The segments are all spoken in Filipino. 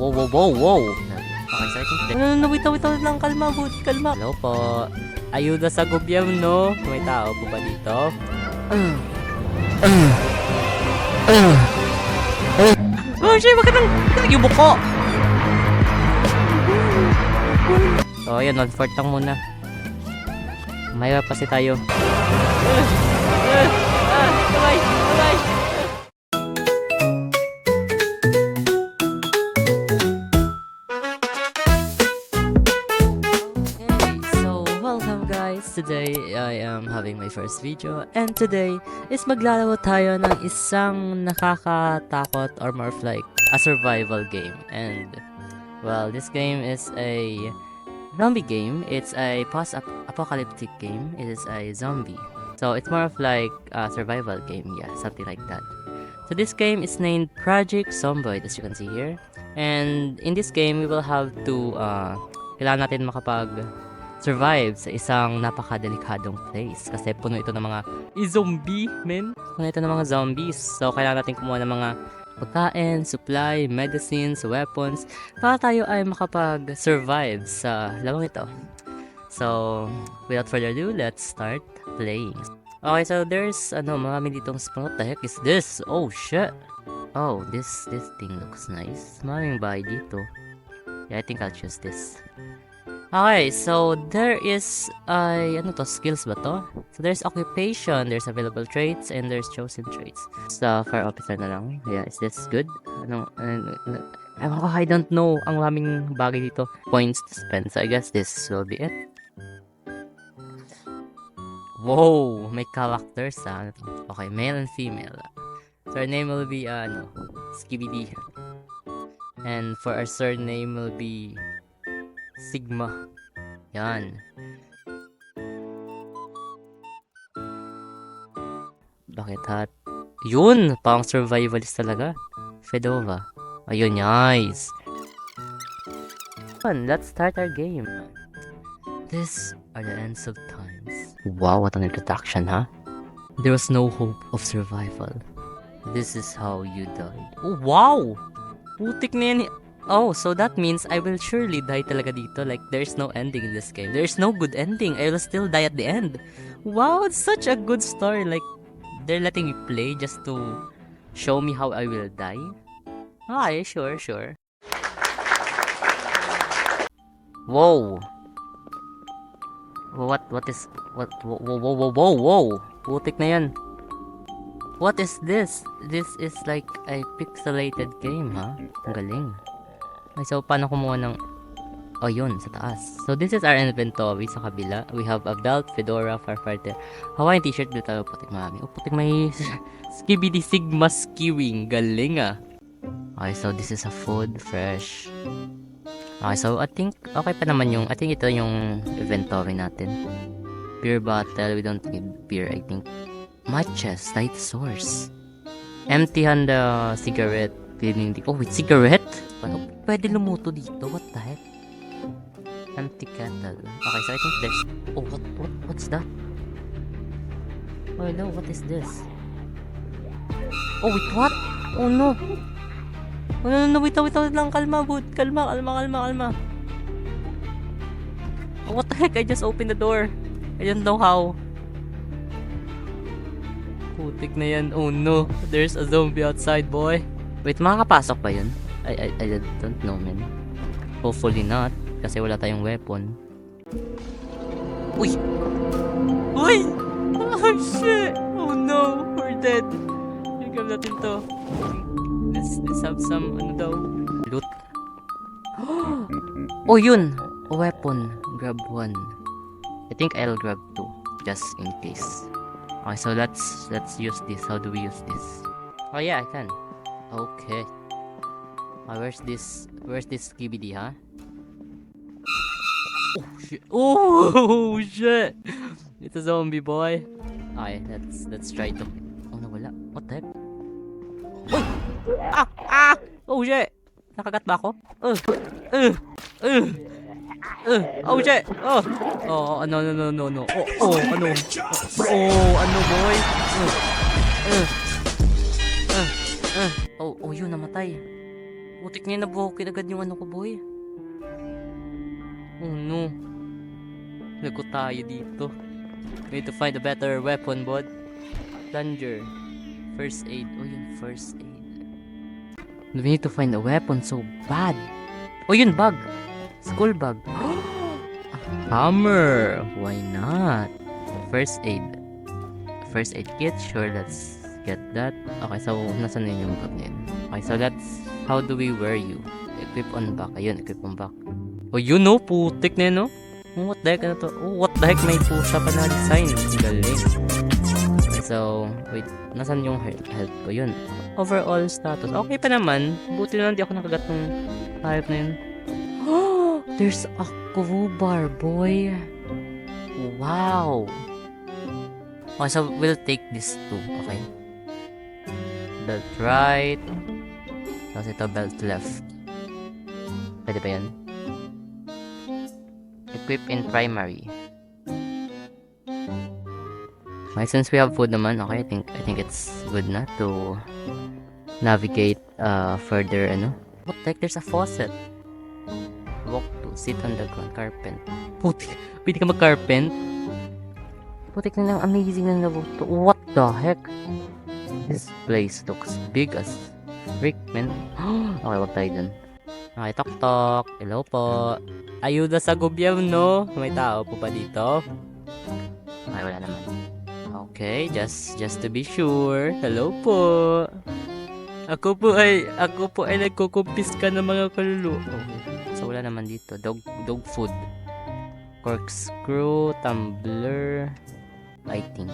Wow, wow, wow, wow. Okay, so I think no, wait lang. Kalma, bud. Kalma. Hello po. Ayuda sa gobyerno. May tao po ba dito? Oh, shit, wag ka nang yung buko. So, ayun, 1/4 lang muna. Mayroon pa si tayo. Bye. So, welcome guys. Today, I am having my first video. And today, is maglalaro tayo ng isang nakakatakot or more of like a survival game. And, well, this game is a zombie game. It's a post-apocalyptic game. It is a zombie. So it's more of like a survival game, yeah, something like that. So this game is named Project Zomboid, as you can see here. And in this game, we will have to, kailangan natin makapag-survive sa isang napakadelikadong place. Kasi puno ito ng mga zombie, men. Puno ito ng mga zombies. So kailangan natin kumuha ng mga pagkain, supply, medicines, weapons, para tayo ay makapag-survive sa larong ito. So, without further ado, let's start playing. Okay, so there's, marami ditong spawn. What the heck is this? Oh, shit. Oh, this thing looks nice. Maraming bahay dito. Yeah, I think I'll choose this. Okay, so there is, skills ba to? So there's occupation, there's available traits, and there's chosen traits. So, fire officer na lang. Yeah, is this good? I don't know. Ang raming bagay dito. Points to spend. So I guess this will be it. Whoa! May characters ha. Okay, male and female. So our name will be, Skibidi. And for our surname will be Sigma. Yan. Bakit hot? Yun! Parang survivalist talaga. Fedova. Ayun, nice. Let's start our game. These are the ends of times. Wow, what an introduction, huh? There was no hope of survival. This is how you died. Oh, wow! Putik na yan. Oh, so that means I will surely die talaga dito. Like, there's no ending in this game. There's no good ending. I will still die at the end. Wow, it's such a good story. Like, they're letting me play just to show me how I will die. Okay, sure. Whoa. Whoa. Putik na yan. What is this? This is like a pixelated game, ha? Ang galing. Okay, so paano kumuha ng... Oh, yun, sa taas. So this is our inventory sa kabila. We have a belt, fedora, firefighter, Hawaiian t-shirt, dito tayo putik marami. Oh, putik may Skibidi Sigma skewing. Galing, ah. Okay, so this is a food, fresh. Okay, so I think okay pa naman yung, I think ito yung inventory natin. Beer bottle, we don't need beer, I think. Matches, light source. Empty-hand cigarette, cleaning the... Oh, wait, cigarette? Paano pwede lumuto dito? What the heck? Empty kettle. Okay, so I think there's... Oh, what's that? Oh, no, what is this? Oh, wait, what? Oh, no. Oh, no, wait lang. Kalma, bud. Kalma. Oh, what the heck? I just opened the door. I don't know how. Putik na yan. Oh, no. There's a zombie outside, boy. Wait, makakapasok ba yun? I don't know, man. Hopefully not. Kasi wala tayong weapon. Uy! Oh, shit! Oh, no. We're dead. Tingnan natin to. Let's have some, loot. Oh, yun! A weapon. Grab one. I think I'll grab two. Just in case. Okay, so let's use this. How do we use this? Oh, yeah, I can. Okay. Where's this Skibidi, huh? Oh, shit. Oh, shit! It's a zombie, boy. Okay, let's try to... Oh, nawala. What the heck? Uy! Oh, shit! Nakagat ba ako? Oh, shit! Oh, no. Ano, boy? Oh, yun, namatay. Butik niya nabuhukin agad yung ano ko, boy. Oh no. Lagot tayo dito. We need to find a better weapon, bud. Plunger. First aid. Oh, yun, first aid. We need to find a weapon so bad. Oh, yun, bag. School bag. Hammer. Why not? First aid. First aid kit. Sure, let's get that. Okay, so, nasan na yung bag na yun? Okay, so let's... How do we wear you? Equip on back. Ayun, equip on back. Oh, you know, putik na yun, no? Oh, what the heck? Ano to? Oh, what the heck? May pusa pa na design. Galing. So, wait. Nasaan yung health ko? Yun. Overall status. Okay pa naman. Buti na lang di ako nakagat ng type na yun. Oh! There's a crowbar, boy. Wow. Okay, so we'll take this too. Okay. Belt right. Tapos ito, belt left. Pwede ba yan? Equip in primary. Okay, since we have food naman, okay, I think it's good na to navigate further, ano? What the heck? There's a faucet. Walk to, sit on the ground, carpent. Putik, pwede ka mag-carpent? Putik na lang, amazing na labo to. What the heck? This place looks big as frick, man. Okay, wag tayo dun. Okay, tok-tok. Hello po. Ayuda sa gobyerno. May tao po pa dito? Okay, wala naman. Okay, just to be sure. Hello po. Ako po ay nagkukumpiska ng mga kalulu. Okay. So wala naman dito. Dog food. Corkscrew, tumbler, I think.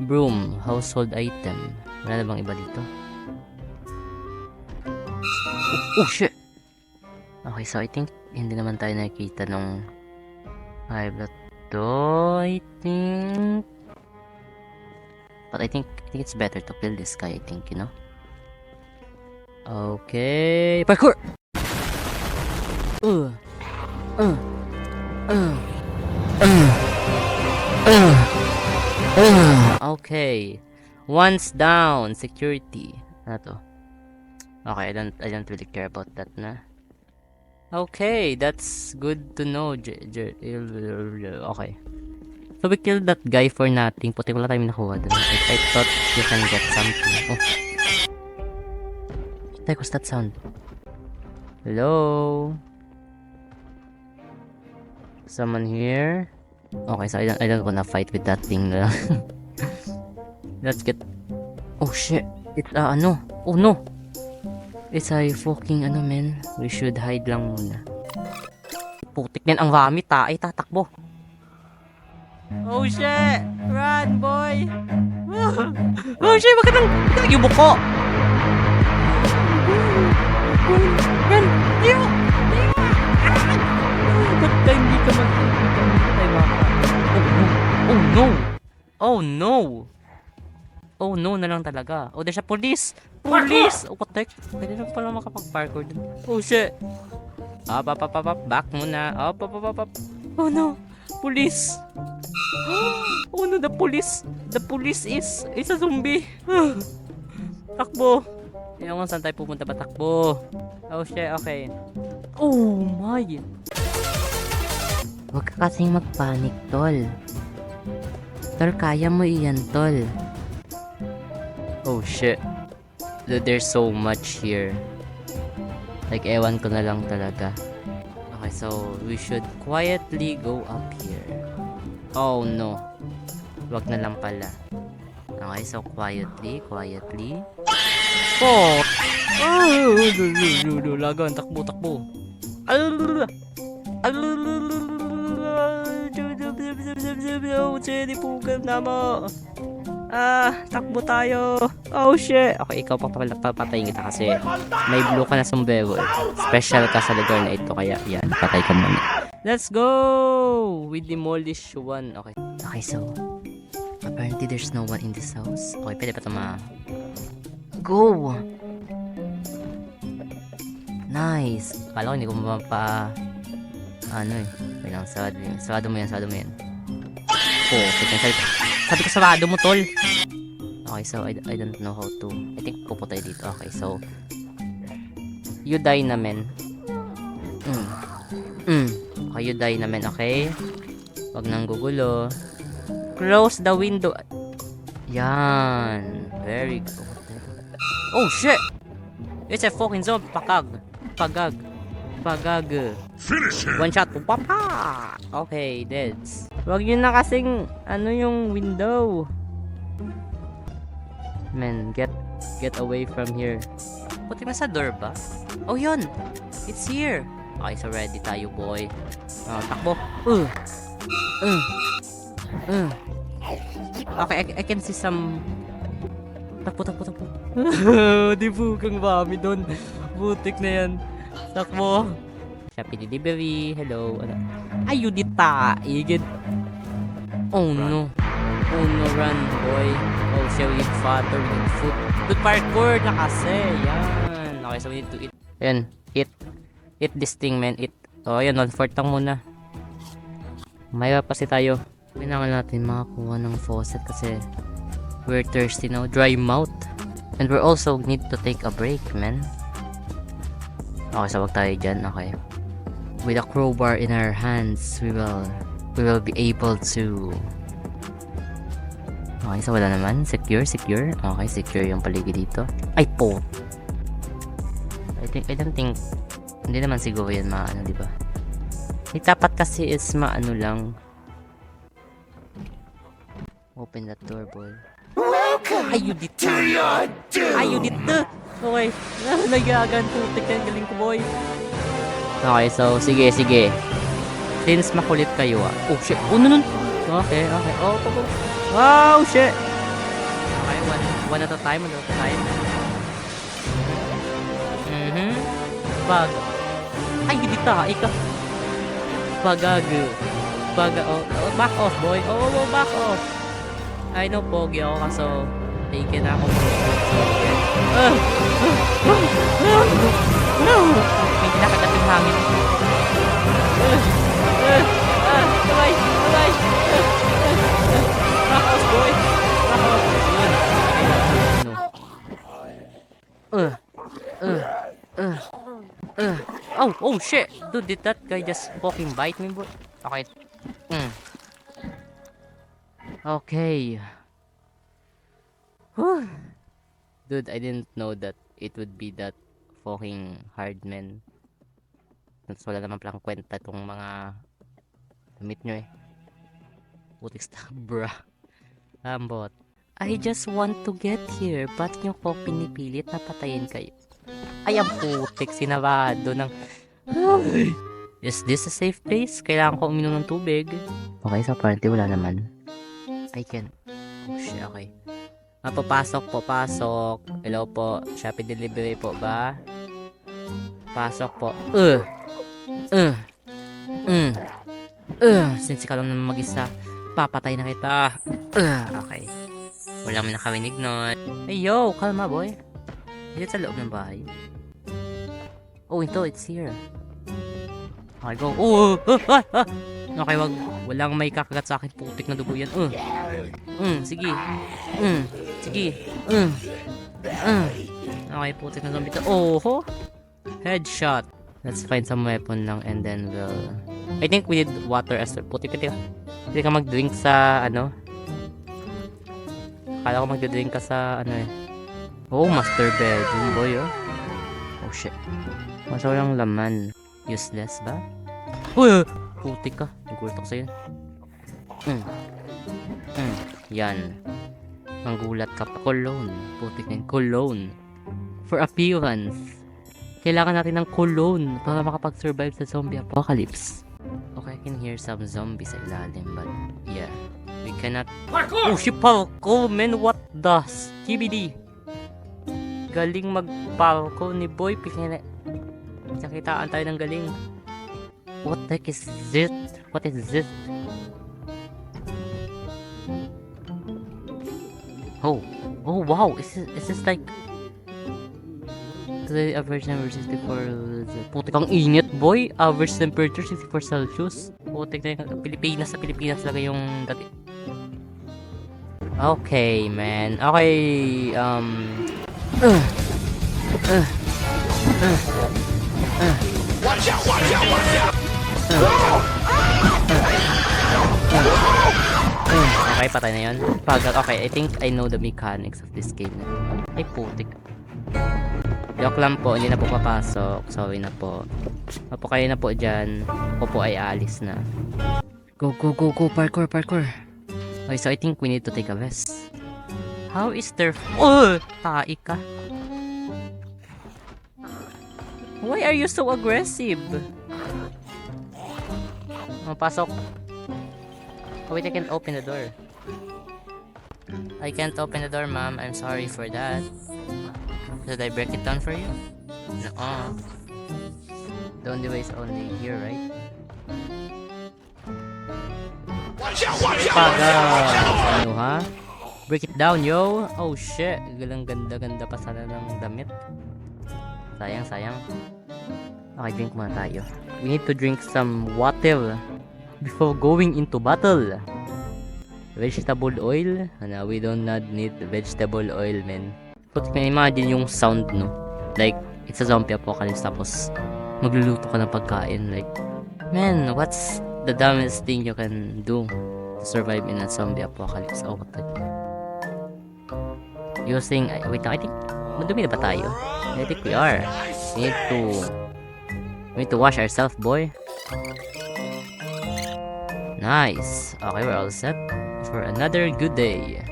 Broom, household item. Wala na bang iba dito? Oh shit. Okay, so I think hindi naman tayo nakikita nung high blood to, I think. But I think it's better to kill this guy, I think, you know. Okay, parkour. Uh. Okay. Once down, security. Ano to? Okay, I don't really care about that na. Okay, that's good to know. Okay. So we killed that guy for nothing. Puti wala tayong nakuha dun. I thought you can get something. Oh. What the heck was that sound? Hello? Someone here? Okay, so I don't wanna fight with that thing na. Let's get... Oh shit! It's ano? Oh no! It's a fucking ano, man. We should hide lang muna. Putik yan ang rami, tayo tatakbo. Oh shit! Run, boy! Oh shit! Bakit ang yung buko? Run! Iyo! Ba't ka hindi ka Oh no! Oh no! Oh no na lang talaga. Oh, there's a police! Police! Oh, what the heck? Pwede na pala makapag-parkour dun. Oh shit! Up. Back muna. Up. Oh no! Police! Oh no, the police is a zombie. Takbo. Hindi ko saan tayo pupunta ba takbo. Oh shit, okay. Oh my. Huwag ka kasing magpanik, tol. Tol, kaya mo iyan, tol. Oh shit. Dude, there's so much here. Like, ewan ko na lang talaga. Okay, so we should quietly go up here. Oh no. Wag na lang pala. Okay, so quietly. Oh! Lagan, takbo. Sinipugan na mo. Takbo tayo. Oh shit. Okay, ikaw papatayin kita kasi may blue ka na sombrero eh. Special ka sa lugar na ito, kaya yan, patay ka muna. Let's go! We demolish one. Okay. Okay, so apparently there's no one in this house. Okay, pwede pa ito Go! Nice! Kala ko hindi ko mapa... Ano eh. Wait lang, sarado mo yan. Oh, sabi ko sarado mo, tol. Okay, so I don't know how to... I think pupo tayo dito. Okay, so You die na, men. Okay, you die na, men. Okay? Wag nang gugulo. Close the window. Yan. Very good. Oh, shit! It's a fucking zombie. Pagag. Finish him! One shot. Papa! Okay, deads. Wag yun na kasing, yung window. Man, get away from here. Puti na sa door ba? Oh, yun! It's here! Okay, so ready tayo, boy. Takbo. Okay, I can see some... Takbo. Di bugang mami doon. Butik na yan. Takbo. Shopee delivery. Hello. Ano? Ayudita. Igid. Oh no. Oh no, run boy. Oh, shall we eat fodder? We need food. Good parkour na kasi. Yan. Okay, so we need to eat. Ayan. Eat this thing, man. Eat. Oh, ayan. 1/4 lang muna. May papasi tayo. Kailangan natin makakuha ng faucet kasi we're thirsty now. Dry mouth. And we're also need to take a break, man. Okay, so wag tayo dyan. Okay. With a crowbar in our hands, we will be able to... Okay, so wala naman. Secure. Okay, secure yung paligid dito. Ay po! I don't think... Hindi naman siguro yan maano, di ba? Dapat kasi is maano lang. Open that door, boy. Ayudita! Ayudita! Okay. Nagagan putik na yung galing ko, boy. Okay, so sige. Since makulit kayo, Oh, shit. Oh, no. Okay. Oh, po. Wow, shit. Okay, one at a time. Bag. Ayudita, ikaw. Bagag. Oh, back off, boy. Oh, back off. I know, pogi ako kaso taken ako. May kinakagat yung hangin. Bye. Back off, boy. Back off. Oh, shit. Dude, did that guy just fucking bite me, boy? Okay. Okay. Whew. Dude, I didn't know that it would be that fucking hard, man. Since wala naman palang kwenta itong mga damit nyo eh. Putik stuff, bruh. Ambot. I just want to get here. Ba't nyo ko pinipilit na patayin kayo? Ay, ang putik. Sinabado ng... Is this a safe place? Kailangan ko uminom ng tubig. Okay, so apparently wala naman. I can... Oh shit, okay. Papasok. Hello po. Shopee delivery po ba? Pasok po. Since ikaw lang naman mag-isa, papatay na kita. Okay. Wala mo nakarinig nun. Hey yo, kalma boy. Is it sa loob ng bahay? Oh, it's here. Okay, go. Okay, walang may kakagat sa akin. Putik na dugo yan. Sige. Okay, putik na zombie to. Oh, headshot. Let's find some weapon lang and then we'll... I think we need water as well. Putik ka. Hindi ka mag-drink sa ano. Akala ko mag-drink ka sa ano eh. Oh, master bedroom boy oh. Oh shit. Masa walang laman. Useless ba? Uy! Putik ka. Nagulat ako sa'yo. Yan. Manggulat ka pa. Cologne. Putik na yun. Cologne. For appearance. Kailangan natin ng cologne para makapag-survive sa zombie apocalypse. Okay, I can hear some zombies sa ilalim, but yeah. We cannot... Oh, shit, parkour, man. What the... TBD. Galing mag-parkour ni Boy. Nakitaan tayo ng galing. What the heck is this? What is this? Oh wow! Is this like the average temperature 64? Putik ang init, boy! Average temperature 64 Celsius. Putik na yung Pilipinas, sa Pilipinas talaga yung dati. Okay, man. Okay, Okay, patay na yun. Okay, I think I know the mechanics of this game. Ay, putik. Joke lang po, hindi na po papasok. Sorry na po. Opo kayo na po dyan. Ako po ay alis na. Go, go, go, go. Parkour, parkour. Okay, so I think we need to take a rest. How is there... Oh! Tai ka. Why are you so aggressive? Pasok. Oh, wait, I can't open the door. I can't open the door, ma'am. I'm sorry for that. Should I break it down for you? No. The only way is only here, right? Paga! Ano ha? Break it down, yo! Oh shit! Galang ganda-ganda pa sana ng damit. Sayang, sayang. Okay, drink muna tayo. We need to drink some water before going into battle. Vegetable oil? No, we don't need vegetable oil, man. But can imagine yung sound, no? Like, it's a zombie apocalypse tapos magluluto ka ng pagkain. Like, man, what's the dumbest thing you can do to survive in a zombie apocalypse? Oh, what the... Using... Wait lang, I think... Madumi na ba tayo? I think we are. We need to wash ourselves, boy. Nice. Okay, we're all set for another good day.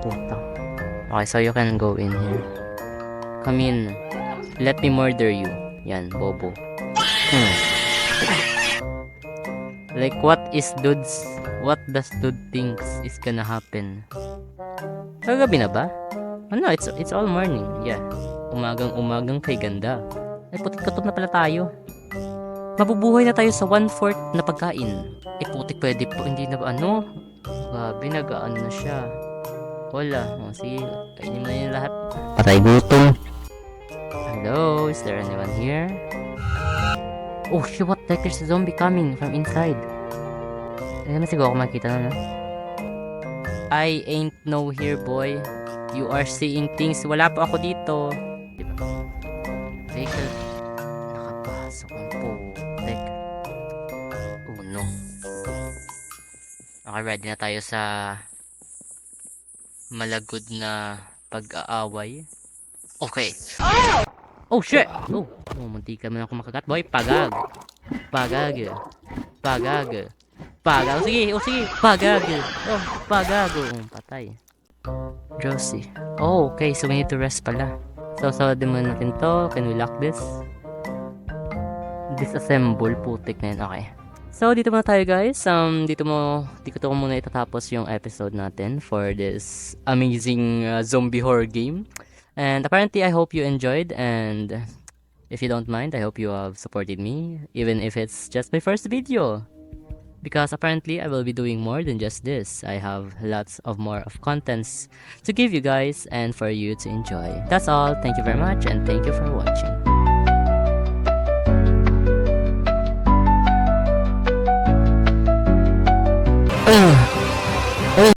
Puta. Okay, so you can go in here. Come in. Let me murder you. Yan, bobo. Like, what does dude thinks is gonna happen? Kagabi na ba? Oh no, it's all morning. Yeah. Umagang kay ganda. Ay, putik katop na pala tayo. Mabubuhay na tayo sa 1/4 na pagkain. Eh, putik pwede po. Hindi na ba ano? Grabe, nag-ano na siya. Wala. Oh, sige, kainin mo na yung lahat. Patay gutom. Hello? Is there anyone here? Oh shit, what the heck? There's a zombie coming from inside. Hindi naman siguro ako makikita na, no? I ain't no here, boy. You are seeing things. Wala pa ako dito. Diba? Vehicle. Nakapasok ang putek. Oh no. Okay, ready na tayo sa malagod na pag-aaway. Okay. Oh shit! Oh, munti ka man ako makagat, boy. Pagag. Pagag. Pagag. Pagag. Sige, sige. Pagag. Oh, pagag. Patay. Josie. Oh, okay. So we need to rest pala. So, din muna natin to. Can we lock this? Disassemble. Putik na yun. Okay. So, dito muna tayo, guys. Dito ko muna itatapos yung episode natin for this amazing zombie horror game. And apparently, I hope you enjoyed. And if you don't mind, I hope you have supported me. Even if it's just my first video. Because apparently, I will be doing more than just this. I have lots of more of contents to give you guys and for you to enjoy. That's all. Thank you very much and thank you for watching. Ugh.